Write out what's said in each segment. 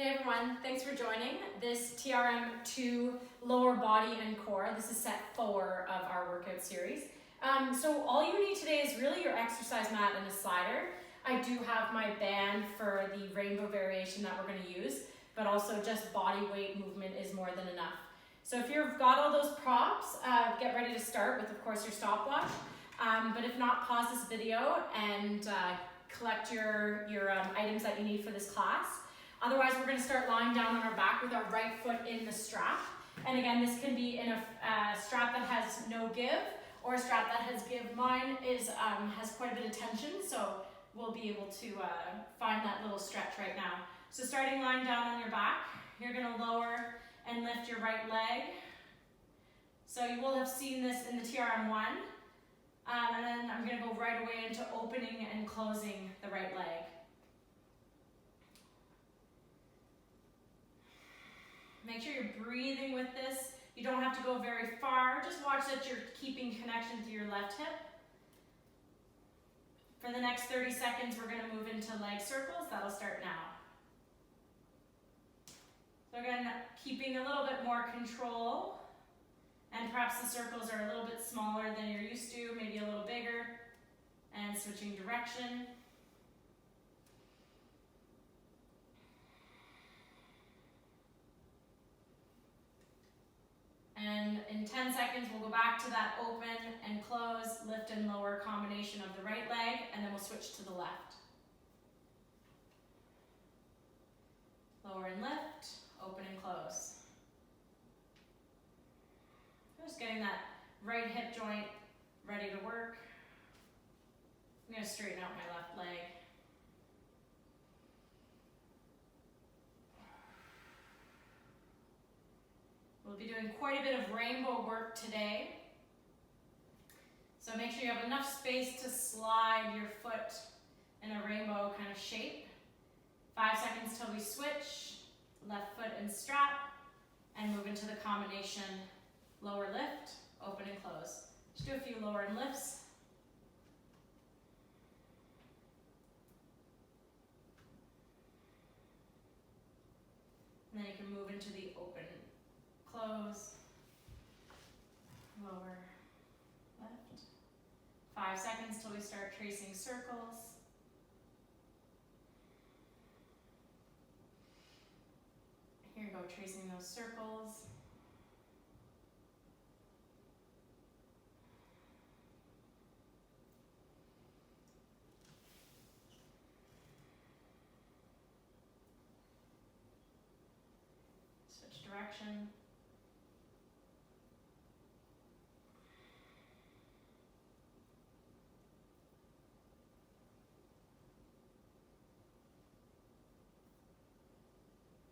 Hey everyone, thanks for joining this trm 2 lower body and core. This is set 4 of our workout series. So all you need today is really your exercise mat and a slider. I do have my band for the rainbow variation that we're going to use, but also just body weight movement is more than enough. So if you've got all those props, get ready to start with, of course, your stopwatch. But if not, pause this video and collect your items that you need for this class. Otherwise, we're going to start lying down on our back with our right foot in the strap. And again, this can be in a strap that has no give or a strap that has give. Mine has quite a bit of tension, so we'll be able to find that little stretch right now. So starting lying down on your back, you're going to lower and lift your right leg. So you will have seen this in the TRM1. And then I'm going to go right away into opening and closing the right leg. Make sure you're breathing with this. You don't have to go very far. Just watch that you're keeping connection to your left hip. For the next 30 seconds, we're going to move into leg circles. That'll start now. So again, keeping a little bit more control. And perhaps the circles are a little bit smaller than you're used to, maybe a little bigger. And switching direction. And in 10 seconds, we'll go back to that open and close, lift and lower combination of the right leg, and then we'll switch to the left. Lower and lift, open and close. Just getting that right hip joint ready to work. I'm going to straighten out my left leg. We'll be doing quite a bit of rainbow work today. So make sure you have enough space to slide your foot in a rainbow kind of shape. 5 seconds till we switch, left foot and strap, and move into the combination lower lift, open and close. Just do a few lower and lifts. And then you can move into the open, close, lower, left. 5 seconds till we start tracing circles. Here you go, tracing those circles. Switch direction.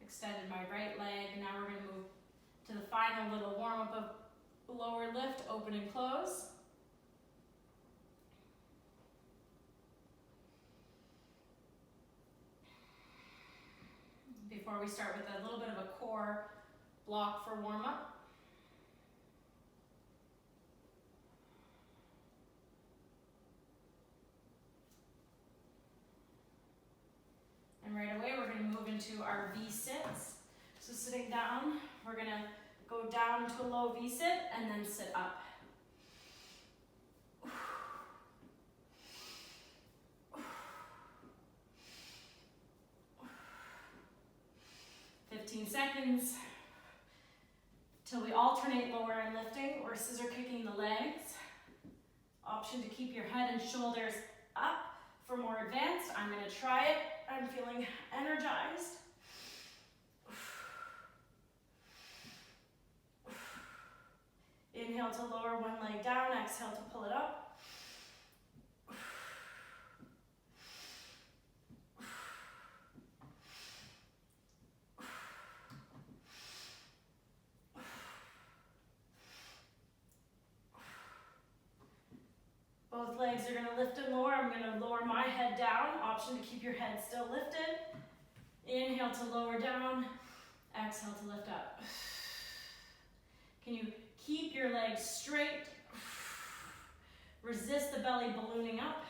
Extended my right leg, and now we're going to move to the final little warm-up of lower lift, open and close. Before we start with a little bit of a core block for warm-up. And right away, we're going to move into our V-sits. So sitting down, we're going to go down to a low V-sit and then sit up. "15 seconds till we alternate lower and lifting or scissor kicking the legs. Option to keep your head and shoulders up for more advanced. I'm going to try it. I'm feeling energized. Inhale to lower one leg down, exhale to pull it up. Both legs are going to lift and lower. I'm going to lower my head down. Option to keep your head still lifted. Inhale to lower down. Exhale to lift up. Can you keep your legs straight? Resist the belly ballooning up.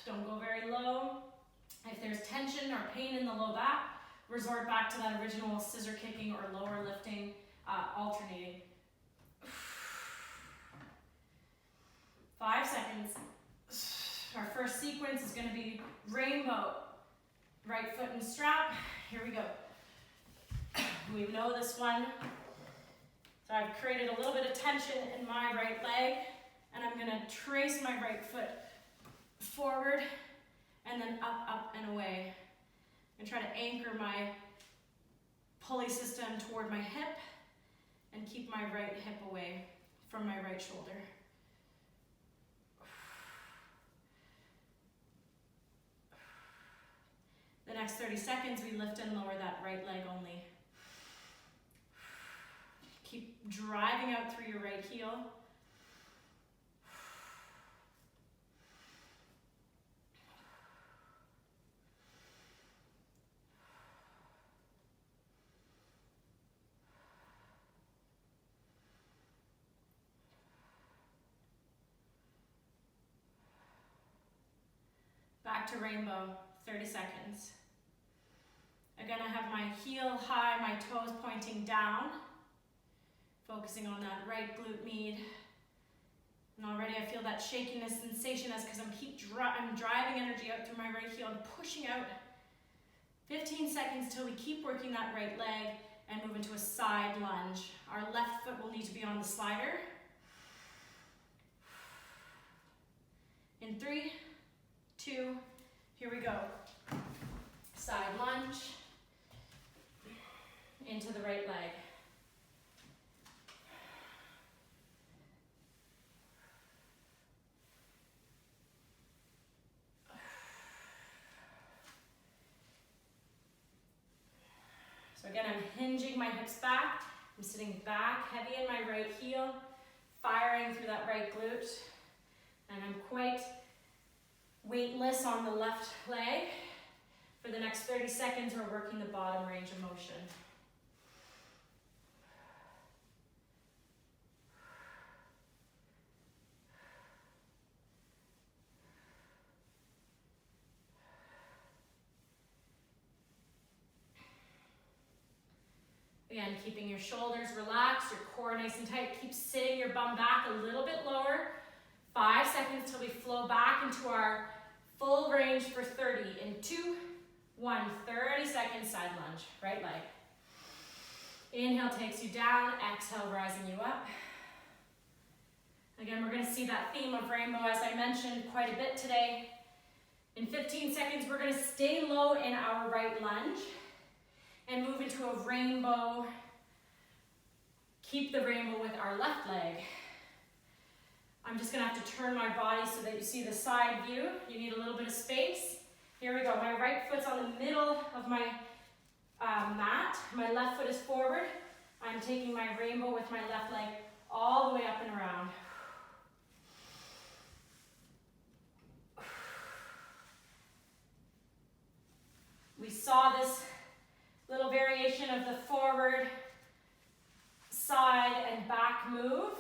Don't go very low. If there's there's tension or pain in the low back, resort back to that original scissor kicking or lower lifting, alternating. 5 seconds. Our first sequence is going to be rainbow. Right foot and strap. Here we go. We know this one. So I've created a little bit of tension in my right leg, and I'm going to trace my right foot forward and then up, up, and away. And try to anchor my pulley system toward my hip and keep my right hip away from my right shoulder. The next 30 seconds, we lift and lower that right leg only. Keep driving out through your right heel. Back to rainbow, 30 seconds. Again, I have my heel high, my toes pointing down, focusing on that right glute med. And already I feel that shakiness sensation as because I'm driving energy out through my right heel and pushing out. 15 seconds till we keep working that right leg and move into a side lunge. Our left foot will need to be on the slider. In 3, 2, here we go. Side lunge into the right leg. So again, I'm hinging my hips back. I'm sitting back, heavy in my right heel, firing through that right glute. And I'm quite weightless on the left leg. For the next 30 seconds, we're working the bottom range of motion. Again, keeping your shoulders relaxed, your core nice and tight. Keep sitting your bum back a little bit lower. 5 seconds till we flow back into our full range for 30. In 2, 1, 30 seconds, side lunge, right leg. Inhale takes you down, exhale rising you up. Again, we're going to see that theme of rainbow, as I mentioned, quite a bit today. In 15 seconds, we're going to stay low in our right lunge and move into a rainbow. Keep the rainbow with our left leg. I'm just going to have to turn my body so that you see the side view. You need a little bit of space. Here we go. My right foot's on the middle of my mat. My left foot is forward. I'm taking my rainbow with my left leg all the way up and around. We saw this little variation of the forward, side, and back move,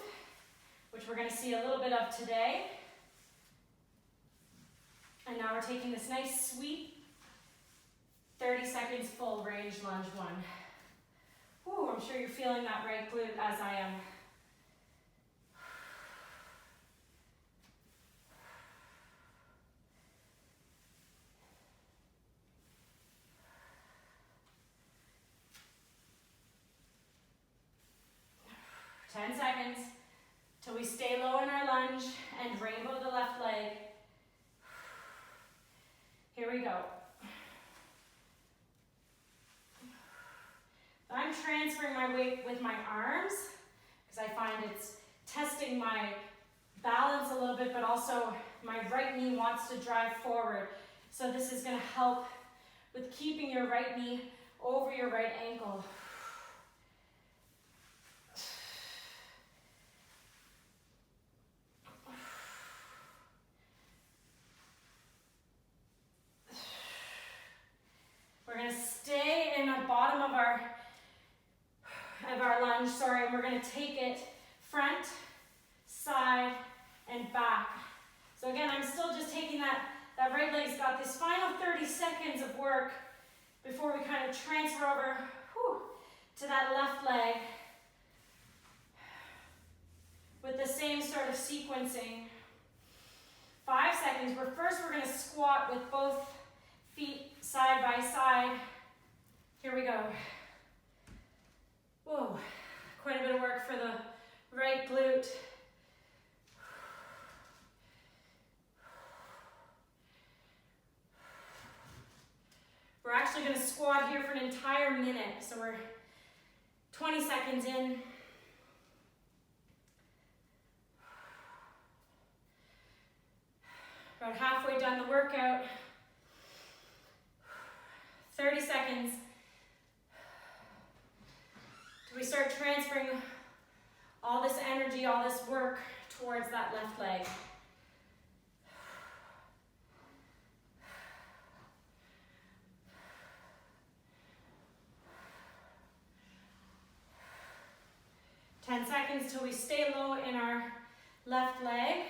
which we're going to see a little bit of today. And now we're taking this nice sweep, 30 seconds full range lunge 1. Whew, I'm sure you're feeling that right glute as I am. Ten seconds till we stay low in our lunge and rainbow the left leg. Here we go. I'm transferring my weight with my arms because I find it's testing my balance a little bit, but also my right knee wants to drive forward. So this is going to help with keeping your right knee over your right ankle. We're going to stay in the bottom of our lunge, and we're going to take it front, side, and back. So again, I'm still just taking that that right leg's got this final 30 seconds of work before we kind of transfer over to that left leg with the same sort of sequencing. 5 seconds, where first we're going to squat with both feet side by side. Here we go. Whoa, quite a bit of work for the right glute. We're actually going to squat here for an entire minute, so we're 20 seconds in. About halfway done the workout. 30 seconds. Do we start transferring all this energy, all this work towards that left leg? Seconds till we stay low in our left leg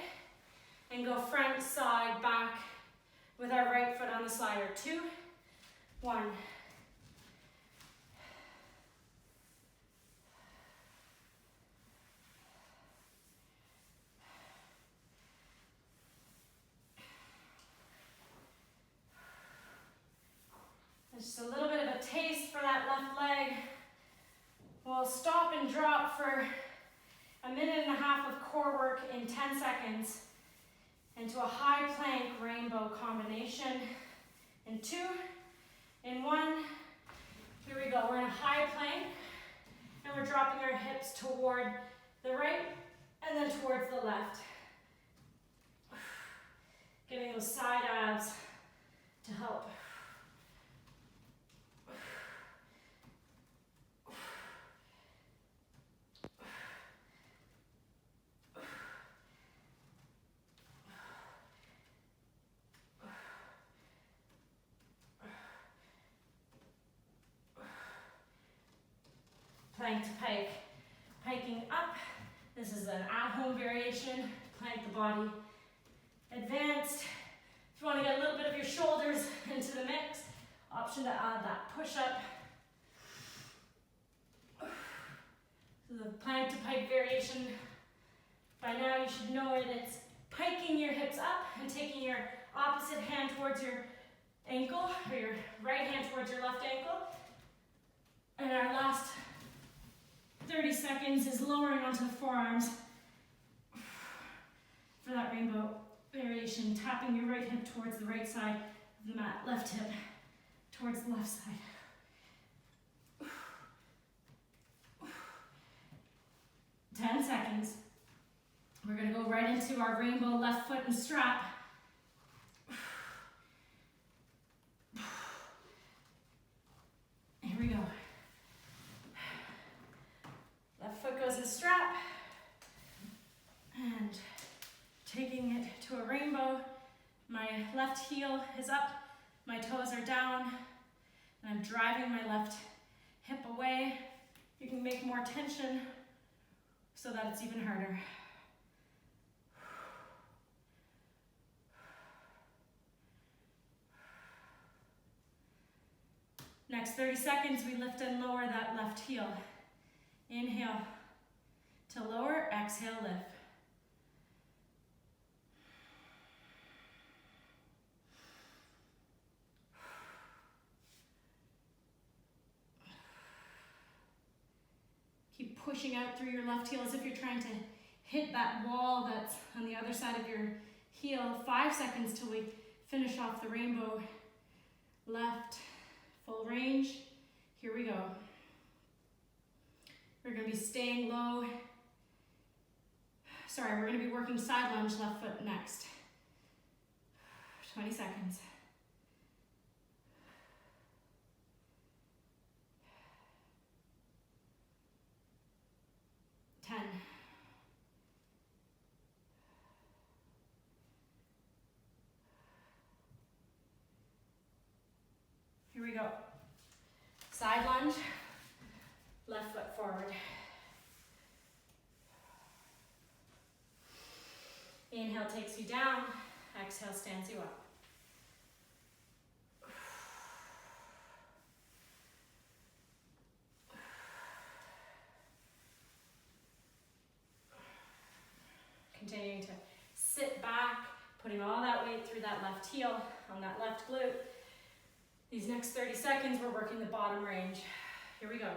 and go front, side, back with our right foot on the slider. 2, 1. Just a little bit of a taste for that left leg. We'll stop and drop for a minute and a half of core work in 10 seconds into a high plank rainbow combination in 2, in 1. Here we go, we're in a high plank and we're dropping our hips toward the right and then towards the left. Getting those side abs to help. Plank to pike, piking up. This is an at-home variation. Plank the body. Advanced. If you want to get a little bit of your shoulders into the mix, option to add that push-up. So the plank to pike variation, by now you should know it. It's piking your hips up and taking your opposite hand towards your ankle, or your right hand towards your left ankle. And our last 30 seconds is lowering onto the forearms for that rainbow variation, tapping your right hip towards the right side of the mat, left hip towards the left side. 10 seconds. We're going to go right into our rainbow left foot and strap. Here we go. Left foot goes in strap, and taking it to a rainbow. My left heel is up, my toes are down, and I'm driving my left hip away. You can make more tension so that it's even harder. Next 30 seconds, we lift and lower that left heel. Inhale to lower, exhale, lift. Keep pushing out through your left heel as if you're trying to hit that wall that's on the other side of your heel. 5 seconds till we finish off the rainbow. Left, full range. Here we go. We're going to be staying low. Sorry, we're going to be working side lunge, left foot next. 20 seconds. 10. Here we go. Side lunge, left foot forward. Inhale takes you down, exhale stands you up. continuing to sit back, putting all that weight through that left heel on that left glute. These next 30 seconds, we're working the bottom range. Here we go.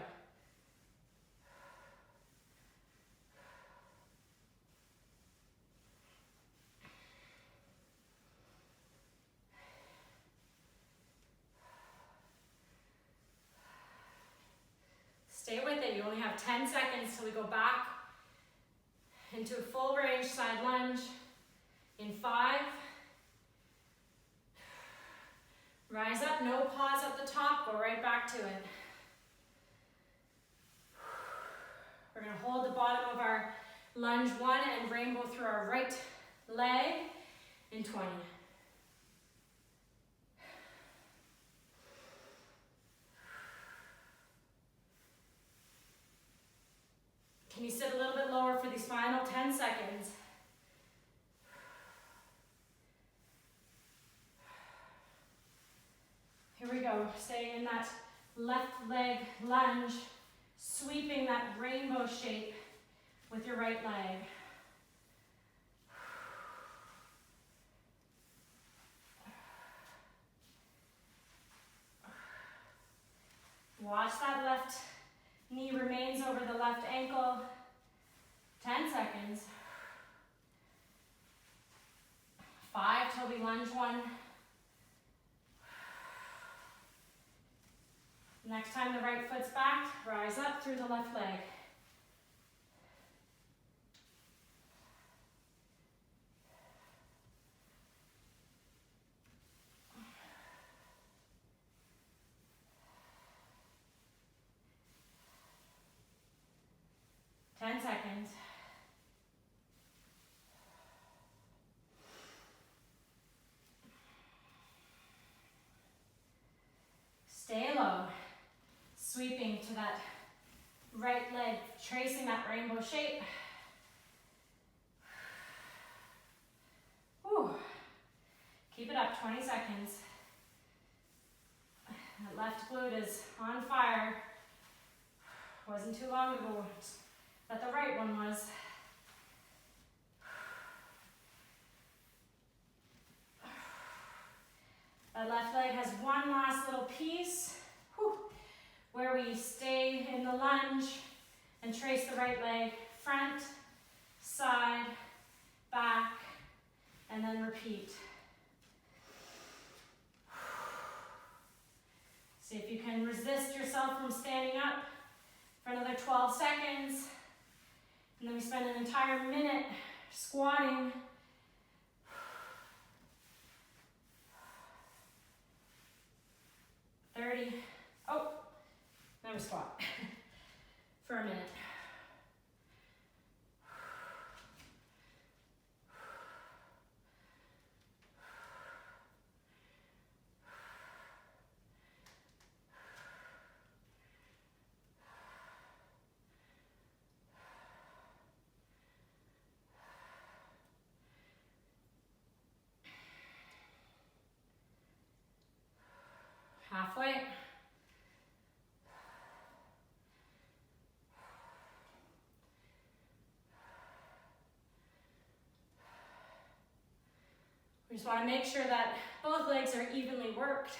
Stay with it. You only have 10 seconds till we go back into a full range side lunge in 5. Rise up, no pause at the top, go right back to it. We're going to hold the bottom of our lunge 1 and rainbow through our right leg in 20. Can you sit a little bit lower for these final 10 seconds? Here we go, staying in that left leg lunge, sweeping that rainbow shape with your right leg. Watch that left knee remains over the left ankle. 10 seconds. 5 till we lunge 1. Next time the right foot's back, rise up through the left leg. Seconds. Stay low, sweeping to that right leg, tracing that rainbow shape. Whew. Keep it up, 20 seconds. That left glute is on fire. Wasn't too long ago that the right one was. That left leg has one last little piece, where we stay in the lunge and trace the right leg front, side, back, and then repeat. See if you can resist yourself from standing up for another 12 seconds. And then we spend an entire minute squatting. Then we squat for a minute. Halfway. We just want to make sure that both legs are evenly worked.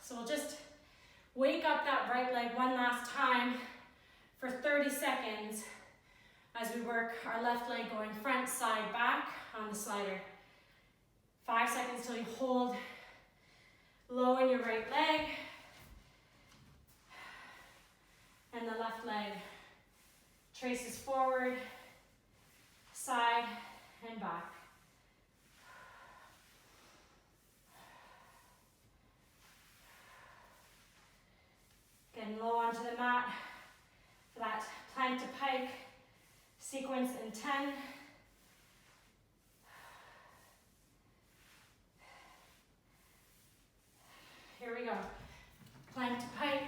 So we'll just wake up that right leg one last time for 30 seconds as we work our left leg going front, side, back on the slider. 5 seconds till you hold low in your right leg, and the left leg traces forward, side, and back. Getting low onto the mat for that plank to pike sequence in 10. Here we go. Plank to pike.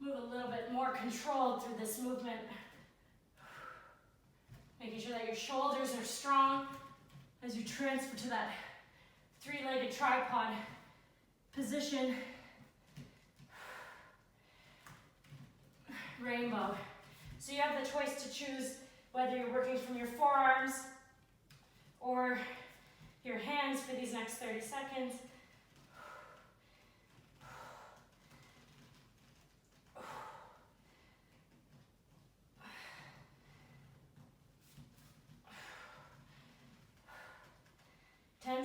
Move a little bit more controlled through this movement. Making sure that your shoulders are strong as you transfer to that three-legged tripod position. Rainbow. So you have the choice to choose whether you're working from your forearms or your hands for these next 30 seconds.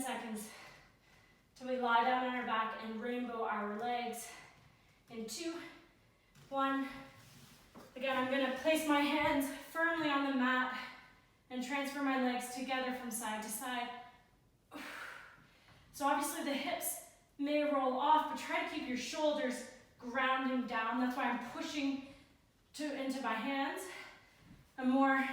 Seconds till we lie down on our back and rainbow our legs in 2, 1. Again, I'm going to place my hands firmly on the mat and transfer my legs together from side to side. So obviously the hips may roll off, but try to keep your shoulders grounding down. That's why I'm pushing into my hands. A more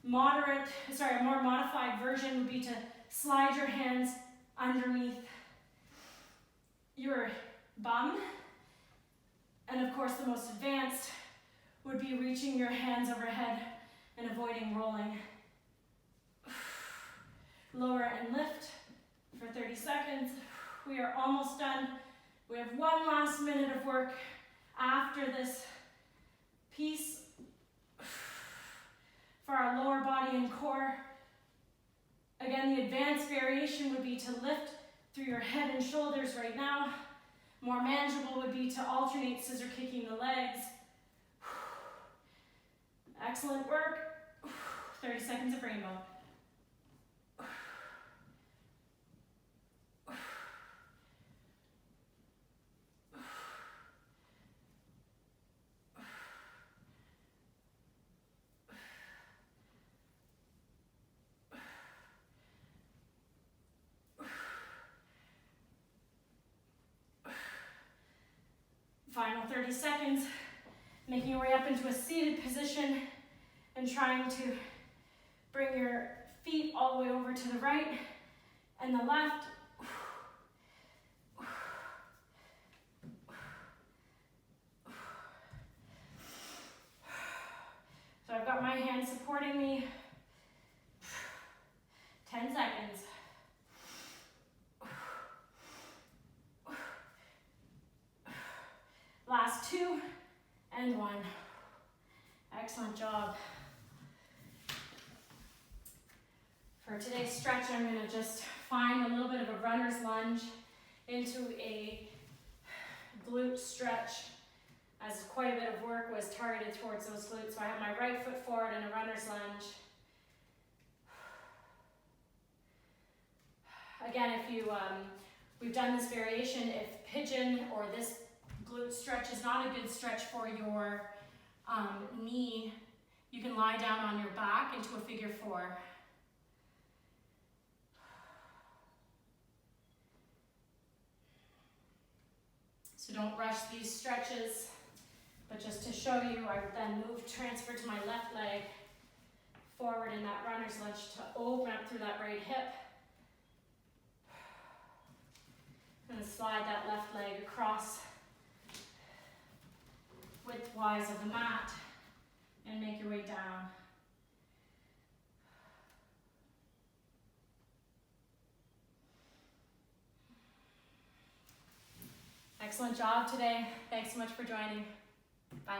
modified version would be to slide your hands underneath your bum. And of course, the most advanced would be reaching your hands overhead and avoiding rolling. Lower and lift for 30 seconds. We are almost done. We have one last minute of work after this piece for our lower body and core. Again, the advanced variation would be to lift through your head and shoulders right now. More manageable would be to alternate scissor kicking the legs. Excellent work. 30 seconds of rainbow. Final 30 seconds, making your way up into a seated position and trying to bring your feet all the way over to the right and the left. So I've got my hands supporting me. 10 seconds. Last 2 and 1. Excellent job. For today's stretch, I'm going to just find a little bit of a runner's lunge into a glute stretch, as quite a bit of work was targeted towards those glutes. So I have my right foot forward in a runner's lunge. Again, if we've done this variation, if pigeon or this glute stretch is not a good stretch for your knee, you can lie down on your back into a figure 4. So don't rush these stretches, but just to show you, I then transfer to my left leg forward in that runner's lunge to open up through that right hip. And slide that left leg across widthwise of the mat and make your way down. Excellent job today. Thanks so much for joining. Bye.